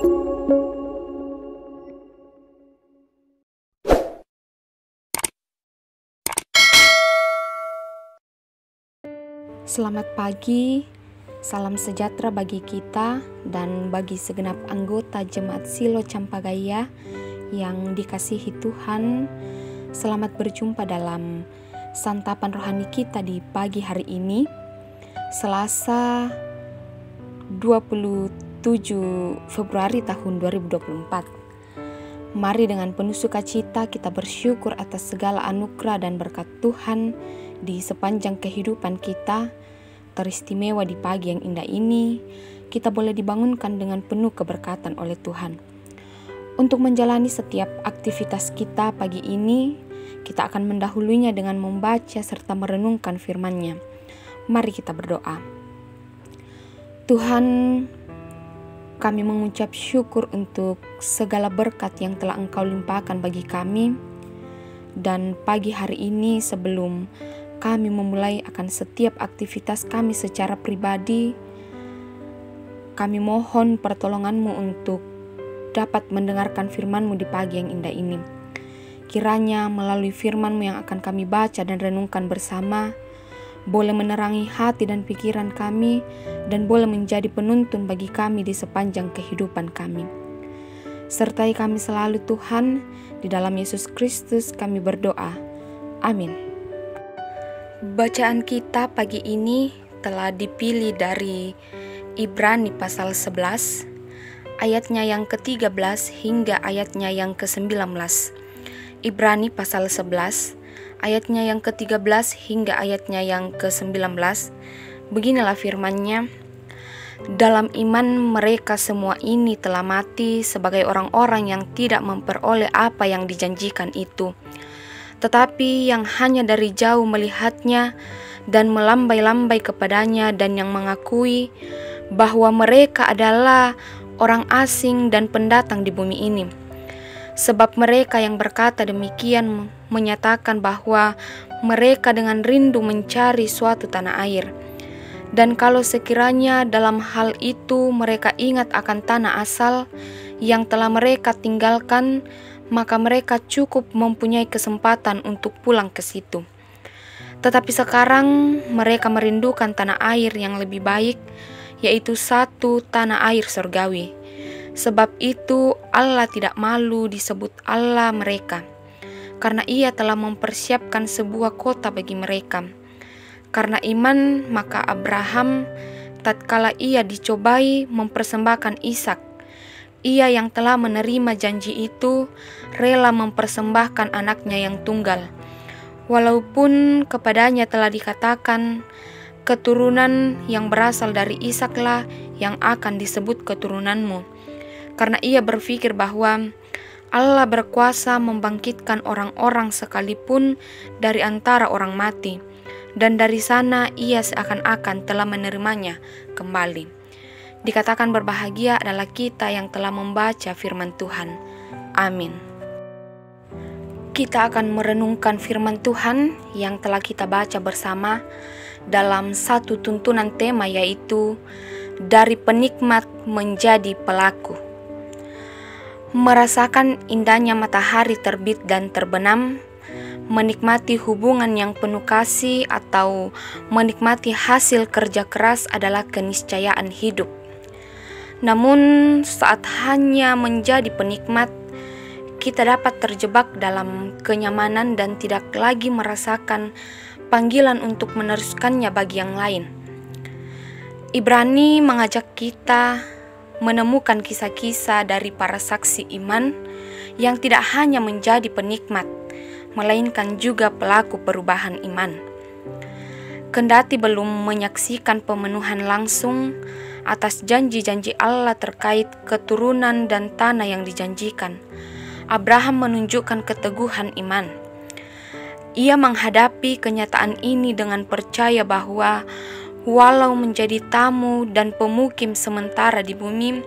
Selamat pagi, salam sejahtera bagi kita dan bagi segenap anggota Jemaat Silo Campagaya yang dikasihi Tuhan. Selamat berjumpa dalam santapan rohani kita di pagi hari ini, Selasa 27 Februari tahun 2024. Mari dengan penuh sukacita kita bersyukur atas segala anugerah dan berkat Tuhan di sepanjang kehidupan kita. Teristimewa di pagi yang indah ini, kita boleh dibangunkan dengan penuh keberkatan oleh Tuhan. Untuk menjalani setiap aktivitas kita pagi ini, kita akan mendahulunya dengan membaca serta merenungkan firman-Nya. Mari kita berdoa. Tuhan, kami mengucap syukur untuk segala berkat yang telah Engkau limpahkan bagi kami. Dan pagi hari ini sebelum kami memulai akan setiap aktivitas kami secara pribadi, kami mohon pertolongan-Mu untuk dapat mendengarkan firman-Mu di pagi yang indah ini. Kiranya melalui firman-Mu yang akan kami baca dan renungkan bersama, boleh menerangi hati dan pikiran kami, dan boleh menjadi penuntun bagi kami di sepanjang kehidupan kami. Sertai kami selalu Tuhan, di dalam Yesus Kristus kami berdoa. Amin. Bacaan kita pagi ini telah dipilih dari Ibrani pasal 11, ayatnya yang ke-13 hingga ayatnya yang ke-19. Ibrani pasal 11, ayatnya yang ke-13 hingga ayatnya yang ke-19. Beginilah firman-Nya. Dalam iman mereka semua ini telah mati sebagai orang-orang yang tidak memperoleh apa yang dijanjikan itu, tetapi yang hanya dari jauh melihatnya dan melambai-lambai kepadanya, dan yang mengakui bahwa mereka adalah orang asing dan pendatang di bumi ini. Sebab mereka yang berkata demikian menyatakan bahwa mereka dengan rindu mencari suatu tanah air. Dan kalau sekiranya dalam hal itu mereka ingat akan tanah asal yang telah mereka tinggalkan, maka mereka cukup mempunyai kesempatan untuk pulang ke situ. Tetapi sekarang mereka merindukan tanah air yang lebih baik, yaitu satu tanah air surgawi. Sebab itu Allah tidak malu disebut Allah mereka, karena Ia telah mempersiapkan sebuah kota bagi mereka. Karena iman, maka Abraham, tatkala ia dicobai mempersembahkan Ishak, ia yang telah menerima janji itu rela mempersembahkan anaknya yang tunggal, walaupun kepadanya telah dikatakan, keturunan yang berasal dari Ishaklah yang akan disebut keturunanmu. Karena ia berpikir bahwa Allah berkuasa membangkitkan orang-orang sekalipun dari antara orang mati, dan dari sana ia seakan-akan telah menerimanya kembali. Dikatakan berbahagia adalah kita yang telah membaca firman Tuhan. Amin. Kita akan merenungkan firman Tuhan yang telah kita baca bersama dalam satu tuntunan tema, yaitu dari penikmat menjadi pelaku. Merasakan indahnya matahari terbit dan terbenam, menikmati hubungan yang penuh kasih atau menikmati hasil kerja keras adalah keniscayaan hidup. Namun saat hanya menjadi penikmat, kita dapat terjebak dalam kenyamanan dan tidak lagi merasakan panggilan untuk meneruskannya bagi yang lain. Ibrani mengajak kita menemukan kisah-kisah dari para saksi iman yang tidak hanya menjadi penikmat, melainkan juga pelaku perubahan iman. Kendati belum menyaksikan pemenuhan langsung atas janji-janji Allah terkait keturunan dan tanah yang dijanjikan, Abraham menunjukkan keteguhan iman. Ia menghadapi kenyataan ini dengan percaya bahwa walau menjadi tamu dan pemukim sementara di bumi,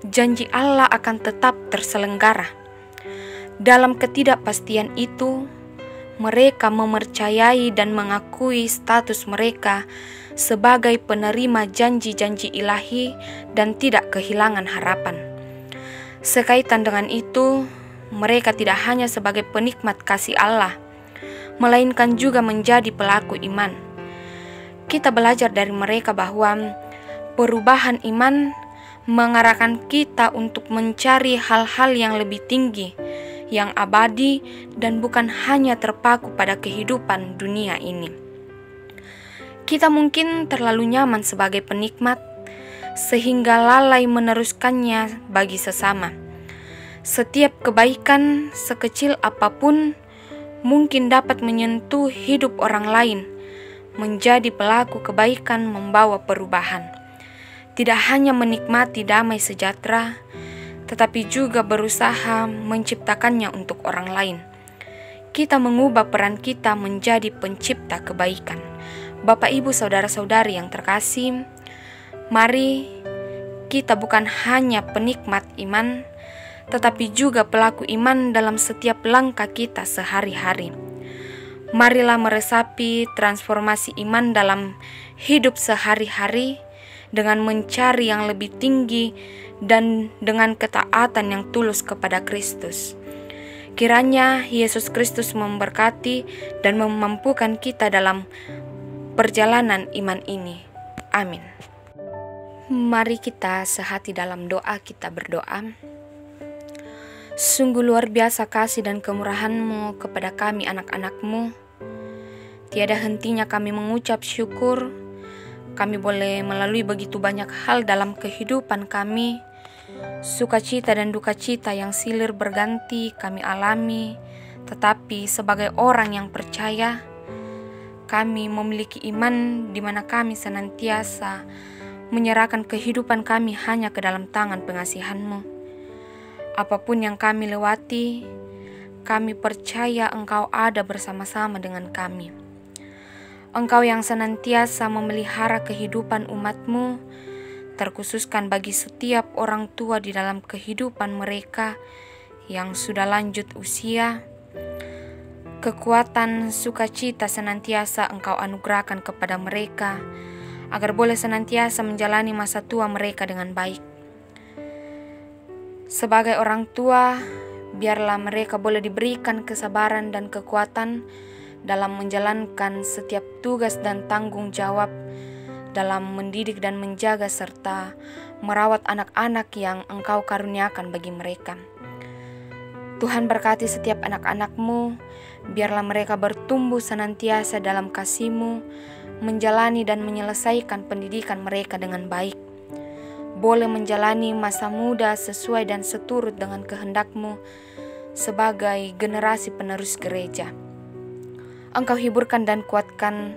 janji Allah akan tetap terselenggara. Dalam ketidakpastian itu, mereka mempercayai dan mengakui status mereka sebagai penerima janji-janji ilahi dan tidak kehilangan harapan. Sekaitan dengan itu, mereka tidak hanya sebagai penikmat kasih Allah, melainkan juga menjadi pelaku iman. Kita belajar dari mereka bahwa perubahan iman mengarahkan kita untuk mencari hal-hal yang lebih tinggi, yang abadi, dan bukan hanya terpaku pada kehidupan dunia ini. Kita mungkin terlalu nyaman sebagai penikmat, sehingga lalai meneruskannya bagi sesama. Setiap kebaikan, sekecil apapun, mungkin dapat menyentuh hidup orang lain, menjadi pelaku kebaikan membawa perubahan. Tidak hanya menikmati damai sejahtera, tetapi juga berusaha menciptakannya untuk orang lain. Kita mengubah peran kita menjadi pencipta kebaikan. Bapak, Ibu, saudara-saudari yang terkasih, mari kita bukan hanya penikmat iman, tetapi juga pelaku iman dalam setiap langkah kita sehari-hari. Marilah meresapi transformasi iman dalam hidup sehari-hari dengan mencari yang lebih tinggi dan dengan ketaatan yang tulus kepada Kristus. Kiranya Yesus Kristus memberkati dan memampukan kita dalam perjalanan iman ini. Amin. Mari kita sehati dalam doa, kita berdoa. Sungguh luar biasa kasih dan kemurahan-Mu kepada kami anak-anak-Mu. Tiada hentinya kami mengucap syukur. Kami boleh melalui begitu banyak hal dalam kehidupan kami. Sukacita dan duka cita yang silih berganti kami alami. Tetapi sebagai orang yang percaya, kami memiliki iman di mana kami senantiasa menyerahkan kehidupan kami hanya ke dalam tangan pengasihan-Mu. Apapun yang kami lewati, kami percaya Engkau ada bersama-sama dengan kami. Engkau yang senantiasa memelihara kehidupan umat-Mu, terkhususkan bagi setiap orang tua di dalam kehidupan mereka yang sudah lanjut usia. Kekuatan sukacita senantiasa Engkau anugerahkan kepada mereka, agar boleh senantiasa menjalani masa tua mereka dengan baik. Sebagai orang tua, biarlah mereka boleh diberikan kesabaran dan kekuatan dalam menjalankan setiap tugas dan tanggung jawab dalam mendidik dan menjaga serta merawat anak-anak yang Engkau karuniakan bagi mereka. Tuhan berkati setiap anak-anak-Mu, biarlah mereka bertumbuh senantiasa dalam kasih-Mu, menjalani dan menyelesaikan pendidikan mereka dengan baik, boleh menjalani masa muda sesuai dan seturut dengan kehendak-Mu sebagai generasi penerus gereja. Engkau hiburkan dan kuatkan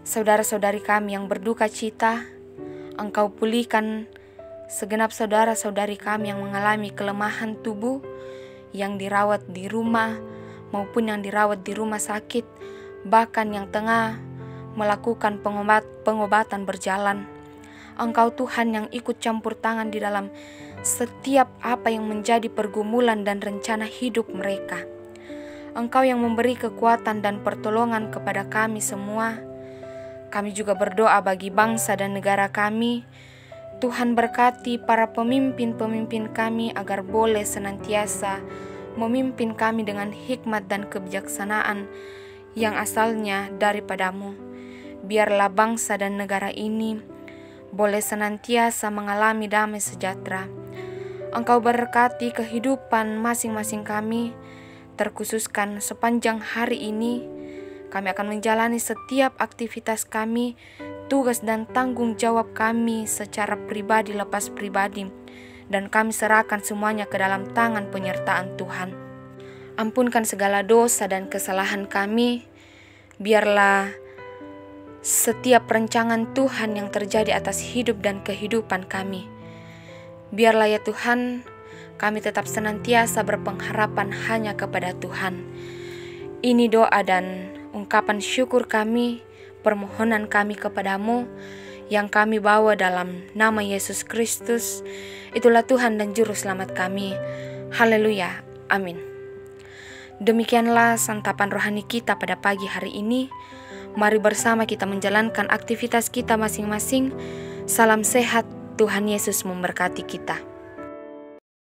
saudara-saudari kami yang berduka cita. Engkau pulihkan segenap saudara-saudari kami yang mengalami kelemahan tubuh, yang dirawat di rumah maupun yang dirawat di rumah sakit, bahkan yang tengah melakukan pengobatan berjalan. Engkau Tuhan yang ikut campur tangan di dalam setiap apa yang menjadi pergumulan dan rencana hidup mereka. Engkau yang memberi kekuatan dan pertolongan kepada kami semua. Kami juga berdoa bagi bangsa dan negara kami. Tuhan berkati para pemimpin-pemimpin kami agar boleh senantiasa memimpin kami dengan hikmat dan kebijaksanaan yang asalnya daripada-Mu. Biarlah bangsa dan negara ini boleh senantiasa mengalami damai sejahtera. Engkau berkati kehidupan masing-masing kami, terkhususkan sepanjang hari ini. Kami akan menjalani setiap aktivitas kami, tugas dan tanggung jawab kami secara pribadi lepas pribadi, dan kami serahkan semuanya ke dalam tangan penyertaan Tuhan. Ampunkan segala dosa dan kesalahan kami. Biarlah setiap rencangan Tuhan yang terjadi atas hidup dan kehidupan kami, biarlah ya Tuhan, kami tetap senantiasa berpengharapan hanya kepada Tuhan. Ini doa dan ungkapan syukur kami, permohonan kami kepada-Mu yang kami bawa dalam nama Yesus Kristus. Itulah Tuhan dan Juru Selamat kami. Haleluya. Amin. Demikianlah santapan rohani kita pada pagi hari ini. Mari bersama kita menjalankan aktivitas kita masing-masing. Salam sehat, Tuhan Yesus memberkati kita.